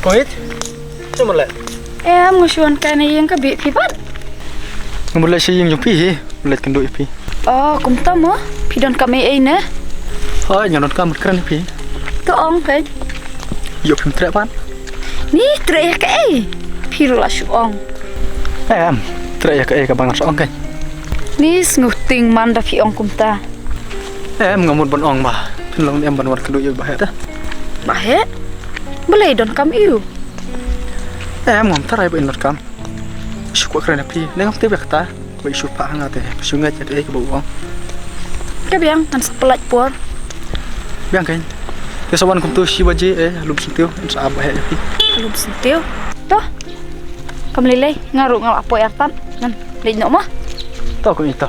Wait, cuma lek. Ngusuan kan yang ke bik pipat. Mulai sih yang jupi, mulai kenduk pi. Oh, kumta mo. Pidon kami ne. Oh, nyanot kamu keren pi. Tu ong kan. Yuk pim trek pan. Ni trek ke Pirula su ong. Trek ke bangan seong kan. Ni nguting man da pi ong kumta. Ngamut bon ong bah. Long em ban war kenduk yuk bah dah. Bahe. Boleh don kam iu. Ngom tarai ba inot kam. Syuk keren pi. Nengam tebe kata. Ba isu pa hangate. Sungai jadi ke bau ong. Ke biang kan pelat por. Biang kan. Ya sawan kum tu si baje lum sentiu sa abah ya pi. Lum sentiu. Toh. Kam lele ngaru ngal apo yartan. Nan, le no mah. Tahu ko itu.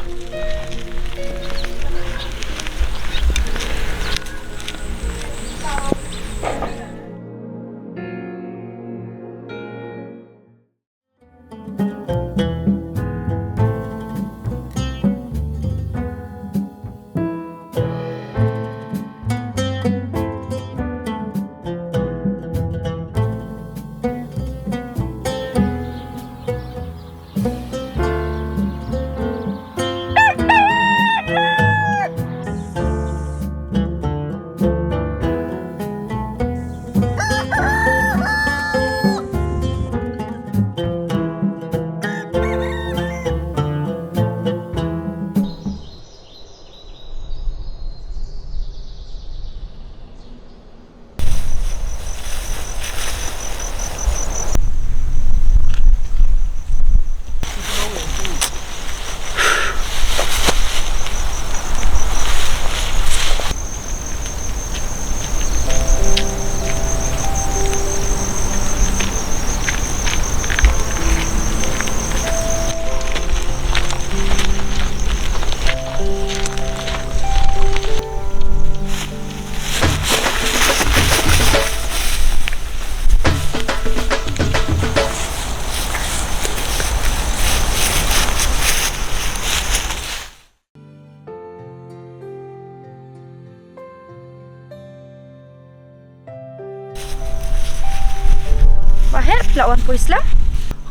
Bahe lawan po Islam.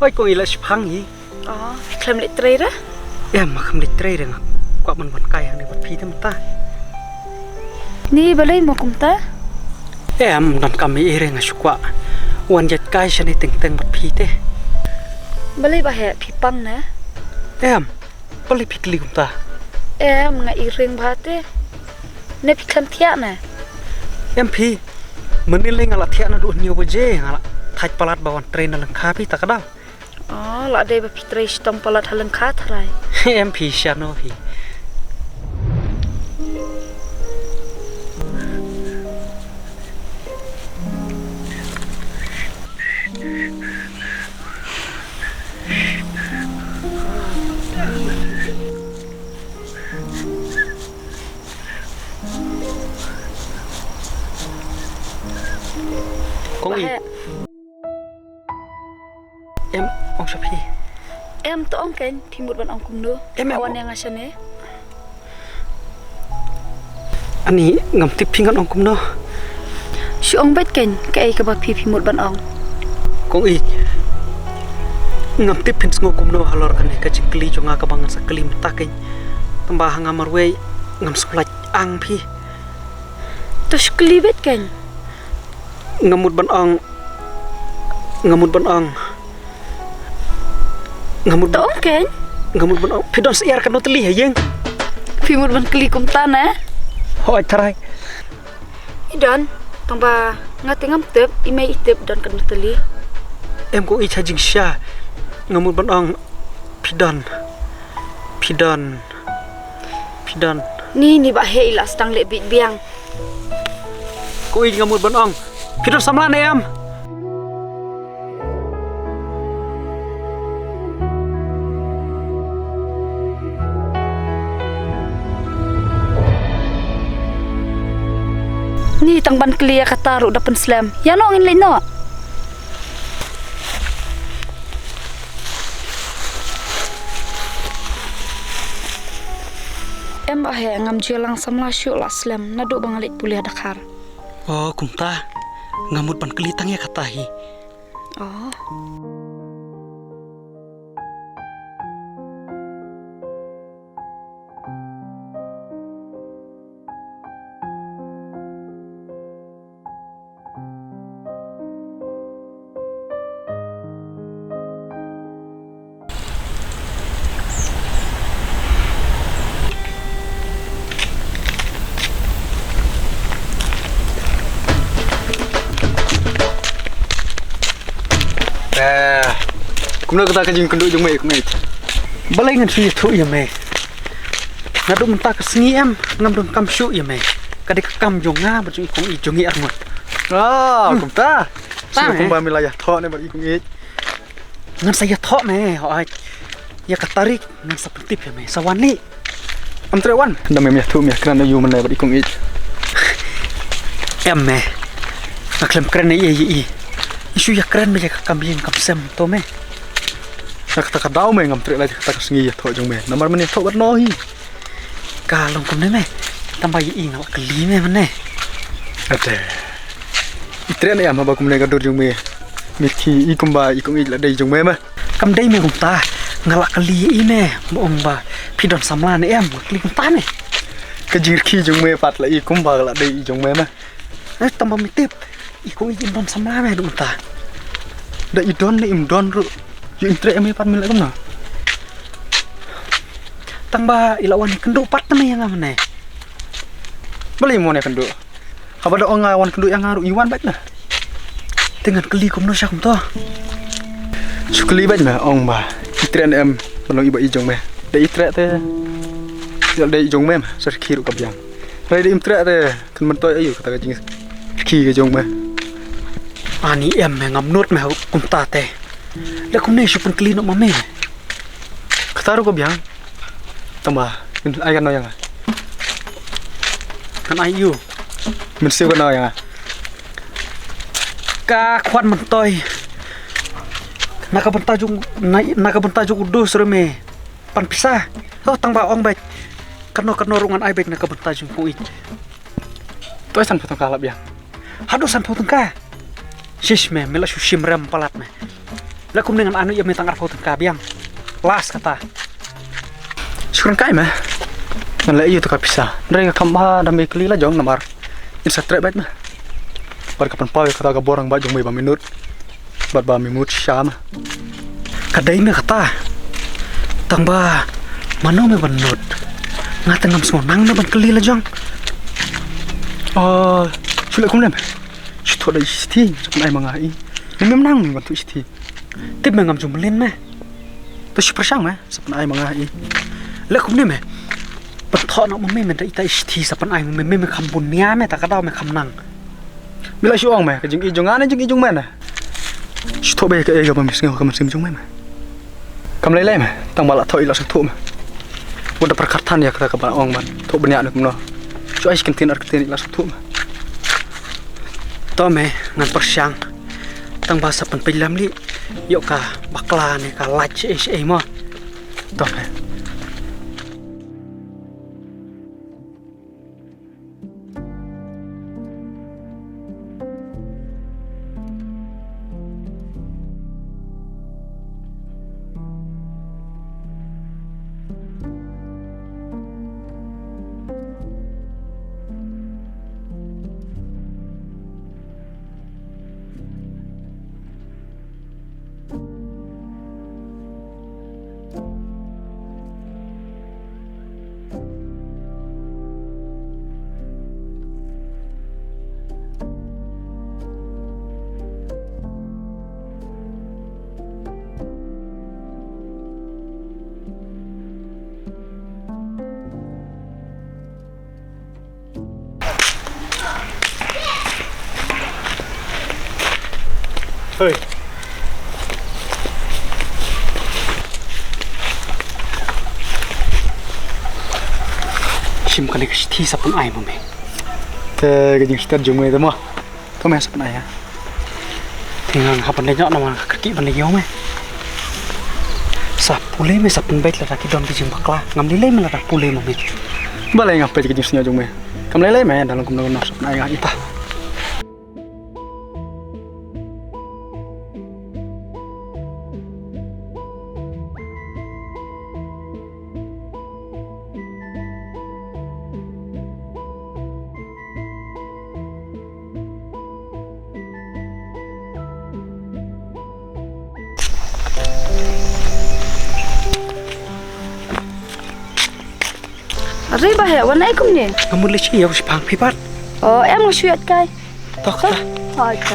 Hoi ko ila sipang hi. Oh, klam le tre ra. Makam le tre deng. Kwa man ban kai hang ni bat phi tam ta. Ni balai mo kumta. Don kami ireng asukwa. Wan jet kai shani teng bat phi te. Balai bahe pipang na. Bali pikli kum ta. Nga ireng bahate. Ne pikam thia na. Phi. Menilai ngala thia na du nyu baje ngala. Thaj palat bawan train na langkha pi takadaw. Oh, la de ba pitre stong palat halang kha tharai. Phi shano phi. Kong i. Ong sapi. To ong kan timur ban ong kumno. Awan yang asane. Ani ngam tip pingan ong kumno. Si ong bet kan kai ka ba pimur ban ong. Kong i. Ngam tip pin ngo kumno halor ane ka cikli jonga ka bangan sakli matakin. Tambah ngamar we ngam sekolah ang pi. To skli bet kan. Ngamut ban ong. Ngamut ban ong. Ngamut to ong kan. Ngamut ban ong. Pidon siar kan teli hayeng. Pimur ban kli kum tana. Hoi tarai. Idan tamba ngati ngam tep imei tep dan kan teli. Ko i chajing sha. Ngamut ban ong. Pidon. Ni ba he ila stang le bit biang. Ko i ngamut ban ong. Pidon samlan em. Ni tang ban klia kataru dapan slam. Ya no ngin leno. Bahe ngam jelang samla syuk la slam nadu bangalit pulih dakar. Oh kumta ngamut ban kelitang ya katahi. อ๋อKumna kata kajing kenduk jong me kumit. Balai ngan sui thu ya me. Ngadu menta ka sngi em ngam dun kam shu ya me. Kade ka kam jong nga ba jong i jong i armut. Kum ta. Ta kum ba milayah tho ne ba i kum i. Ngan saya tho me ho ai. Ya ka tarik ngan sapetip ya me sawani. Am trewan na me thu me kran yu man ne ba i kum i. Em me. Aklem kran ne i. Isu ya kran me ya ka kam yin kam sem to me. Kata dau me ngam trek la kata sngi tho jong me namar mane tho bat no hi ka long kum ne me tambah i ngal kali me mane ate itre ne am ba kum ne ga dur jong me mi ki i kum ba i kum i la dei jong me ma kam dei me kum ta ngal kali i me mo ong ba phi don samla ne em kli kum ta ne ka jir ki jong me pat la i kum ba la dei jong me ma tambah mi tip i kum i don samla me dum ta da i don ne im don ru Yung intre emi pat mila kumna. Tang ba ilawan kenduk pat na yang amane. Bali mo ne kenduk. Haba da onga wan kenduk yang ngaru iwan bat na. Dengan keli kumno syak kumto. Sukli bat na ong ba. Itre em balong iba ijong me. Da itre te. Dal da ijong me sar khiru kabyang. Rai da imtre te kan mentoy ayu kata kajing. Khi ke jong me. Ani em me ngamnut me kumta te. Dah kau ni super clean nak mame. Kataru kau biang. Tambah, ayah no yang. Kan ayu. Mesti kau no yang. Ka kuat mentoy. Nak bentajuk udus reme. Pan pisah. Oh tang ba ong baik. Kano rungan ai baik nak bentajuk kui. Toy san potong kalap biang. Hadu san potong ka. Shish me mela shushim rem palat me. Lakum dengan anu yang metang arpau tengka biang las kata syukur kai mah ngan lai tu ka pisah dari ka kamba dami kli la jong namar in satre bat mah bar kapan pau kata ka borang ba jong mai ba minut bat ba minut syam kadai me kata tang ba mano me banut ngateng ngam sonang na ban kli la jong oh sule kum lem shu da isti ai mangai memang nang mi bantu isti Tip me ngam jumlin me. Tu super sang me, sapan ai manga i. Le kum ni me. Pat tho nak me da ita isti sapan ai me kham bun nia me ta ka daw me kham nang. Bila shu ong me, ka jing i jong an jing i jong me na. Shu tho be ka e ga ba mi sing ka man sim jong me ma. Kam lai me, tang bala tho i la sak thu me. Wada perkartan ya kata ka ba ong man. Tho benya nak no. Shu ai skin tin ar tin la sak thu me. To me ngan persyang. Tang bahasa penpilam li. Yuk ka bakla ne ka lach mo. Toh. Hey. Sim kali kesti sapan ai mame. Te gajing star jumwe de mo. To me sapan ai ya. Tingang hapan le nyok nama kaki ban le yo me. Sa pule me sapan bait la ki don bijing bakla. Ngam le me la pule mame. Balai ngap pe gajing snya jumwe. Kam le me dalam kum no sapan ai ita. Ari bahaya warna ikum ni. Kamu lihat sih ya si pang pipat. Oh, em ngusuyat kai. Tok ta. Oh, ka.